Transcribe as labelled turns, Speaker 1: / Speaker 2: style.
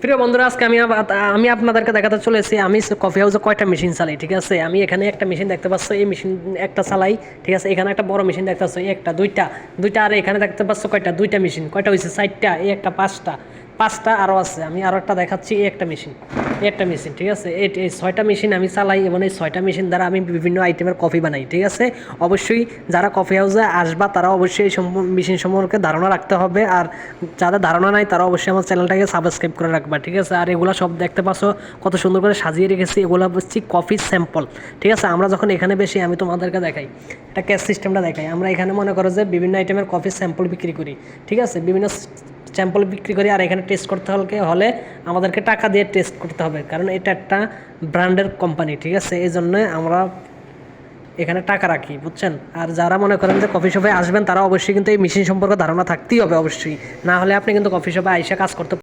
Speaker 1: প্রিয় বন্ধুরা, আজকে আমি আপনাদেরকে দেখাতে চলেছি আমি কফি হাউসে কয়টা মেশিন চালাই। ঠিক আছে, আমি এখানে একটা মেশিন দেখতে পাচ্ছ, এই মেশিন একটা চালাই। ঠিক আছে, এখানে একটা বড় মেশিন দেখতে পাচ্ছ, একটা দুইটা দুইটা, আর এখানে দেখতে পাচ্ছ কয়টা, দুইটা মেশিন। কয়টা হয়েছে? চারটা। এই একটা পাঁচটা, পাঁচটা আরও আছে। আমি আরও একটা দেখাচ্ছি, এই একটা মেশিন, এই একটা মেশিন। ঠিক আছে, এই ছয়টা মেশিন আমি চালাই এবং এই ছয়টা মেশিন দ্বারা আমি বিভিন্ন আইটেমের কফি বানাই। ঠিক আছে, অবশ্যই যারা কফি হাউসে আসবা তারা অবশ্যই এই মেশিন সম্পর্কে ধারণা রাখতে হবে, আর যাদের ধারণা নাই তারা অবশ্যই আমার চ্যানেলটাকে সাবস্ক্রাইব করে রাখবা। ঠিক আছে, আর এগুলো সব দেখতে পাচ্ছ কত সুন্দর করে সাজিয়ে রেখেছি, এগুলো হচ্ছে কফি স্যাম্পল। ঠিক আছে, আমরা যখন এখানে বেশি আমি তোমাদেরকে দেখাই, একটা ক্যাশ সিস্টেমটা দেখাই। আমরা এখানে মনে করো যে বিভিন্ন আইটেমের কফি স্যাম্পল বিক্রি করি। ঠিক আছে, বিভিন্ন স্যাম্পল বিক্রি করি, আর এখানে টেস্ট করতে হলে আমাদেরকে টাকা দিয়ে টেস্ট করতে হবে, কারণ এটা একটা ব্র্যান্ডের কোম্পানি। ঠিক আছে, এই জন্য আমরা এখানে টাকা রাখি, বুঝছেন। আর যারা মনে করেন যে কফি শপে আসবেন তারা অবশ্যই কিন্তু এই মেশিন সম্পর্কে ধারণা থাকতেই হবে অবশ্যই, না হলে আপনি কিন্তু কফি শপে আইসা কাজ করতে